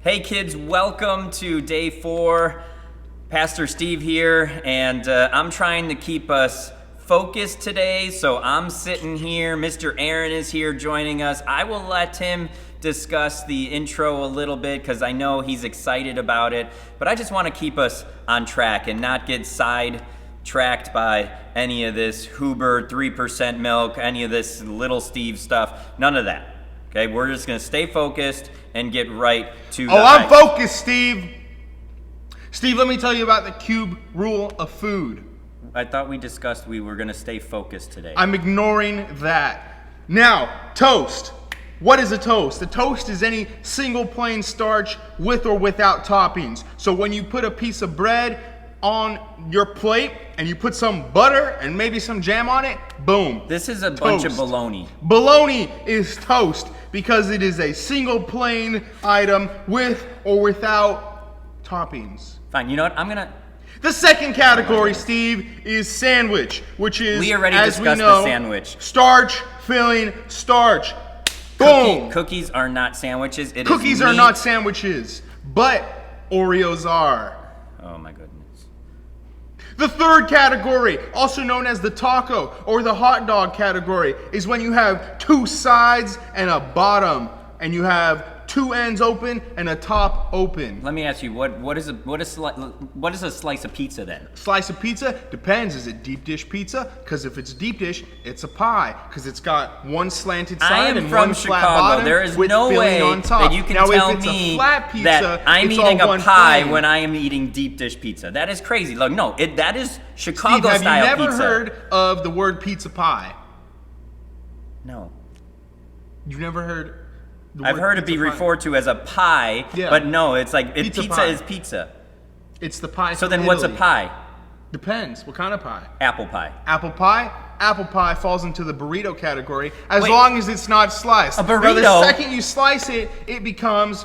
Hey kids, welcome to day 4. Pastor Steve here, and I'm trying to keep us focused today, so I'm sitting here. Mr. Aaron is here joining us. I will let him discuss the intro a little bit because I know he's excited about it, but I just want to keep us on track and not get sidetracked by any of this Huber 3% milk, any of this little Steve stuff, none of that. Okay, we're just going to stay focused and get right to the I'm focused, Steve. Steve, let me tell you about the cube rule of food. I thought we discussed we were going to stay focused today. I'm ignoring that. Now, toast. What is a toast? A toast is any single plain starch with or without toppings. So when you put a piece of bread on your plate and you put some butter and maybe some jam on it, boom. This is a toast. bunch of baloney. Baloney is toast because it is a single plain item with or without toppings. Fine, you know what? I'm going to... The second category, Steve, is sandwich, which is, We already as discussed we know, the sandwich. Starch, filling, starch. Boom! Cookies are not sandwiches. Cookies are not sandwiches, but Oreos are. Oh my goodness. The third category, also known as the taco or the hot dog category, is when you have two sides and a bottom, and you have two ends open and a top open. Let me ask you, what is a slice of pizza then? Slice of pizza depends. Is it deep dish pizza? Because if it's deep dish, it's a pie. Because it's got one slanted side and one flat bottom. There is with no filling way on top. that you can now, tell if it's me a flat pizza, that I'm it's eating all a one pie plain. when I am eating deep dish pizza. That is crazy. Look, no, that is Steve, Chicago have style you never pizza. heard of the word pizza pie? No. You've never heard? I've heard it be referred to as a pie, Yeah. but no, it's like Pizza pizza pie. is pizza. It's the pie. So from then what's a Italy. pie? Depends. What kind of pie? Apple pie. Apple pie? Apple pie falls into the burrito category as Wait. long as it's not sliced. A Now, the burrito? second you slice it, it becomes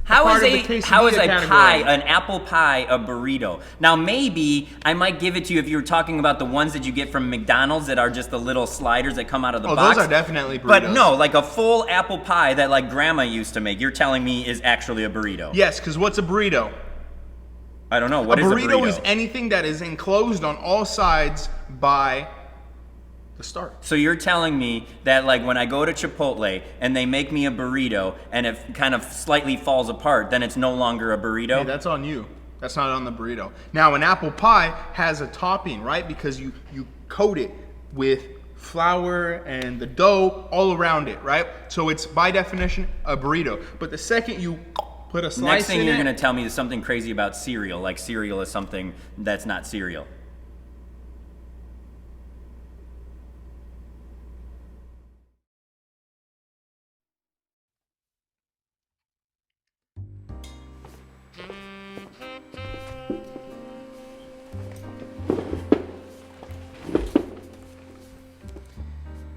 How part is of the a quesadilla pie, category. an apple pie, a burrito? Now maybe I might give it to you if you were talking about the ones that you get from McDonald's that are just the little sliders that come out of the box. Those are definitely burritos. But no, like a full apple pie that like grandma used to make, you're telling me is actually a burrito. Yes, because what's a burrito? I don't know, what is a burrito? is anything that is enclosed on all sides by the starch. So you're telling me that like when I go to Chipotle and they make me a burrito and it kind of slightly falls apart, then it's no longer a burrito? Hey, that's on you. That's not on the burrito. Now, an apple pie has a topping, right? Because you coat it with flour and the dough all around it, right? So it's by definition a burrito. But the second you put a slice Next thing in you're it, going to tell me is something crazy about cereal, like cereal is something that's not cereal.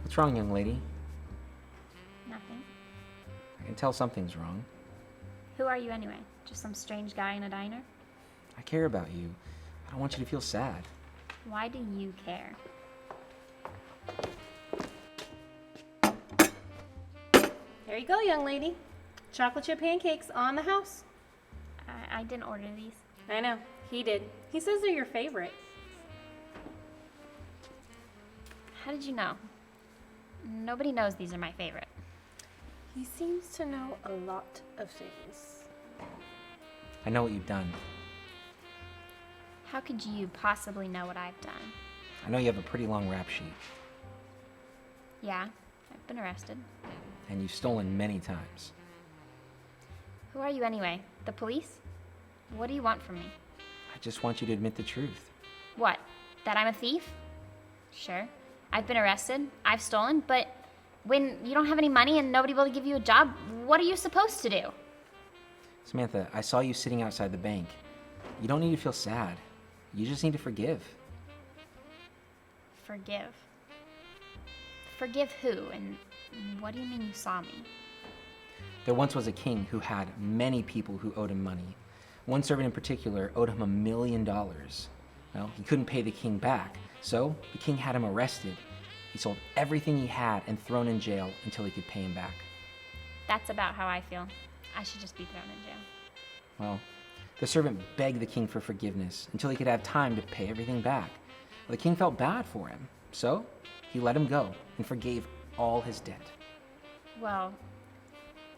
What's wrong, young lady? Nothing. I can tell something's wrong. Who are you anyway? Just some strange guy in a diner? I care about you. I don't want you to feel sad. Why do you care? There you go, young lady. Chocolate chip pancakes on the house. I didn't order these. I know, he did. He says they're your favorite. How did you know? Nobody knows these are my favorite. He seems to know a lot of things. I know what you've done. How could you possibly know what I've done? I know you have a pretty long rap sheet, Yeah, I've been arrested. and you've stolen many times. Who are you anyway? The police? What do you want from me? I just want you to admit the truth. What? That I'm a thief? Sure. I've been arrested. I've stolen, but when you don't have any money and nobody will give you a job, what are you supposed to do? Samantha, I saw you sitting outside the bank. You don't need to feel sad. You just need to forgive. Forgive. Forgive who? And what do you mean you saw me? There once was a king who had many people who owed him money. One servant in particular owed him $1 million. Well, he couldn't pay the king back, so the king had him arrested. He sold everything he had and thrown in jail until he could pay him back. That's about how I feel. I should just be thrown in jail. Well, the servant begged the king for forgiveness until he could have time to pay everything back. The king felt bad for him, so he let him go and forgave all his debt. Well,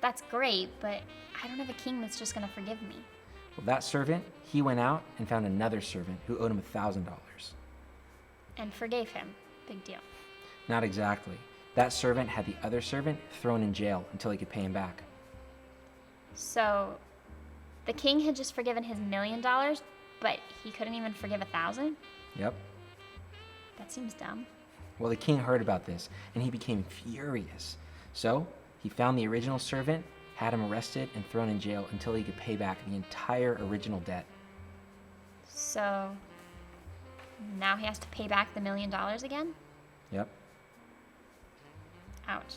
that's great, but I don't have a king that's just gonna forgive me. Well, that servant, he went out and found another servant who owed him $1,000. And forgave him. Big deal. Not exactly. That servant had the other servant thrown in jail until he could pay him back. So, the king had just forgiven his $1 million, but he couldn't even forgive 1,000? Yep. That seems dumb. Well, the king heard about this, and he became furious. So, he found the original servant, had him arrested, and thrown in jail until he could pay back the entire original debt. So, now he has to pay back the $1 million again? Yep. Ouch.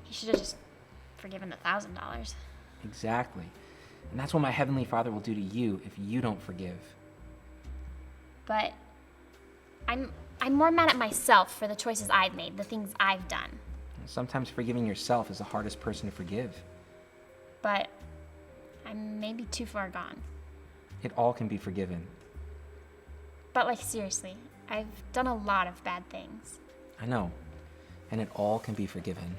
He should have just forgiven the $1,000. Exactly. And that's what my Heavenly Father will do to you if you don't forgive. But I'm more mad at myself for the choices I've made, the things I've done. Sometimes forgiving yourself is the hardest person to forgive. But I'm maybe too far gone. It all can be forgiven. But like seriously, I've done a lot of bad things. I know. And it all can be forgiven.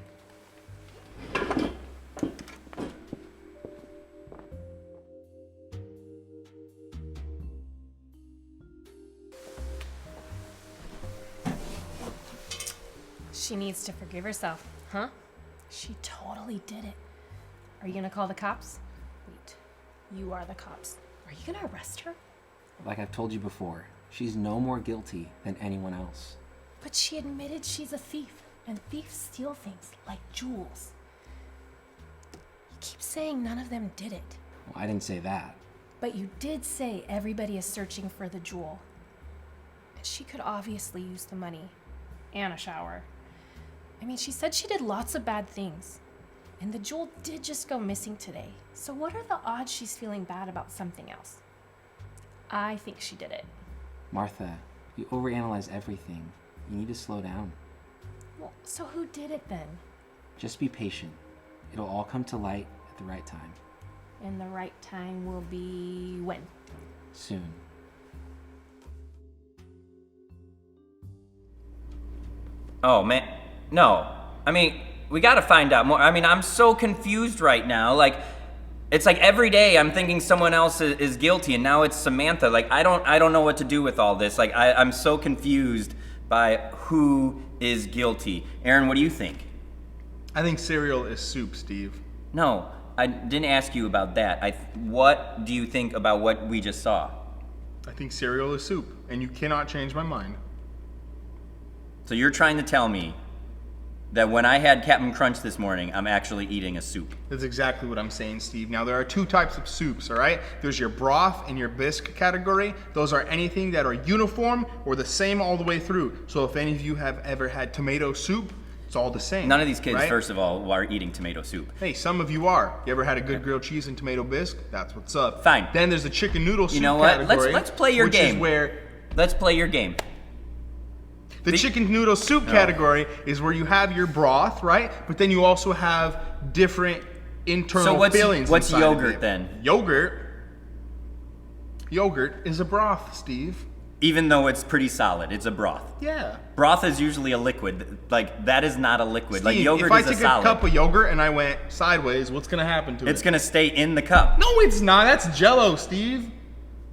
She needs to forgive herself, huh? She totally did it. Are you gonna call the cops? Wait, you are the cops. Are you gonna arrest her? Like I've told you before, she's no more guilty than anyone else. But she admitted she's a thief, and thieves steal things like jewels. You keep saying none of them did it. Well, I didn't say that. But you did say everybody is searching for the jewel. And she could obviously use the money. And a shower. I mean, she said she did lots of bad things. And the jewel did just go missing today. So what are the odds she's feeling bad about something else? I think she did it. Martha, you overanalyze everything. You need to slow down. Well, so who did it then? Just be patient. It'll all come to light at the right time. And the right time will be when? Soon. Oh, man. No. I mean, we gotta find out more. I mean, I'm so confused right now. Like, it's like every day I'm thinking someone else is guilty, and now it's Samantha. Like, I don't know what to do with all this. Like, I'm so confused by who is guilty. Aaron, what do you think? I think cereal is soup, Steve. No, I didn't ask you about that. What do you think about what we just saw? I think cereal is soup, and you cannot change my mind. So you're trying to tell me that when I had Captain Crunch this morning, I'm actually eating a soup. That's exactly what I'm saying, Steve. Now, there are two types of soups, all right? There's your broth and your bisque category. Those are anything that are uniform or the same all the way through. So if any of you have ever had tomato soup, it's all the same. None of these kids, right? first of all, are eating tomato soup. Hey, some of you are. You ever had a good grilled cheese and tomato bisque? That's what's up. Fine. Then there's the chicken noodle soup You know what? category. Let's play your which game. Is where Let's play your game. the chicken noodle soup category is where you have your broth, right? But then you also have different internal fillings. what's inside of yogurt it. then? Yogurt is a broth, Steve. Even though it's pretty solid, it's a broth. Yeah. Broth is usually a liquid. Like, that is not a liquid. Like, Steve, yogurt if I is a took solid. a cup of yogurt and I went sideways, what's gonna happen to it? It's gonna stay in the cup. No, it's not. That's Jell-O, Steve.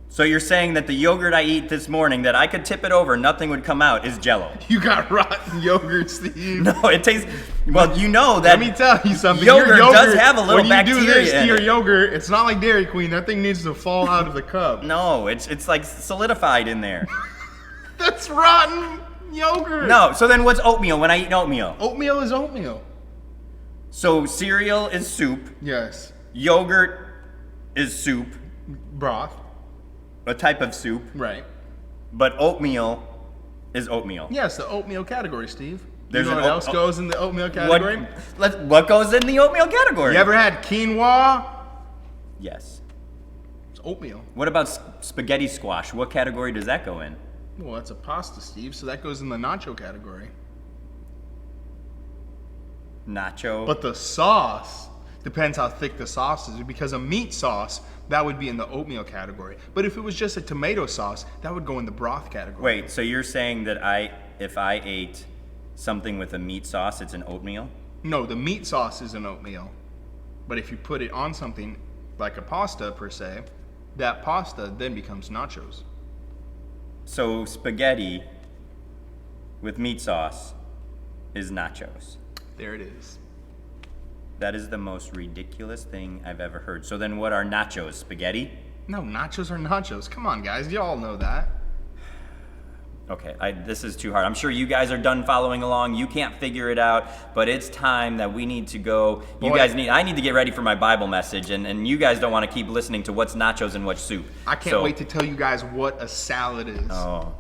So you're saying that the yogurt I eat this morning, that I could tip it over, nothing would come out, is Jell-O? You got rotten yogurt, Steve. No, it tastes. Well, you know that. Let me tell you something. Yogurt Your does have a little when you do bacteria this to in your it. yogurt, it's not like Dairy Queen. That thing needs to fall out of the cup. No, it's like solidified in there. That's rotten yogurt. No, so then what's oatmeal when I eat oatmeal? Oatmeal is oatmeal. So cereal is soup, Yes. yogurt is soup, Broth. a type of soup, Right. but oatmeal is oatmeal. Yes, the oatmeal category, Steve. There's you know an what oat- else goes in the oatmeal category? What goes in the oatmeal category? You ever had quinoa? Yes. It's oatmeal. What about spaghetti squash? What category does that go in? Well, that's a pasta, Steve, so that goes in the nacho category. Nacho. But the sauce, Depends how thick the sauce is. Because a meat sauce, that would be in the oatmeal category. But if it was just a tomato sauce, that would go in the broth category. Wait, so you're saying that if I ate something with a meat sauce, it's an oatmeal? No, the meat sauce is an oatmeal. But if you put it on something like a pasta per se, that pasta then becomes nachos. So spaghetti with meat sauce is nachos. There it is. That is the most ridiculous thing I've ever heard. So then what are nachos? Spaghetti? No, nachos are nachos. Come on, guys. You all know that. Okay, this is too hard. I'm sure you guys are done following along. You can't figure it out, but it's time that we need to go. I need to get ready for my Bible message, and you guys don't want to keep listening to what's nachos and what's soup. I can't wait to tell you guys what a salad is. Oh,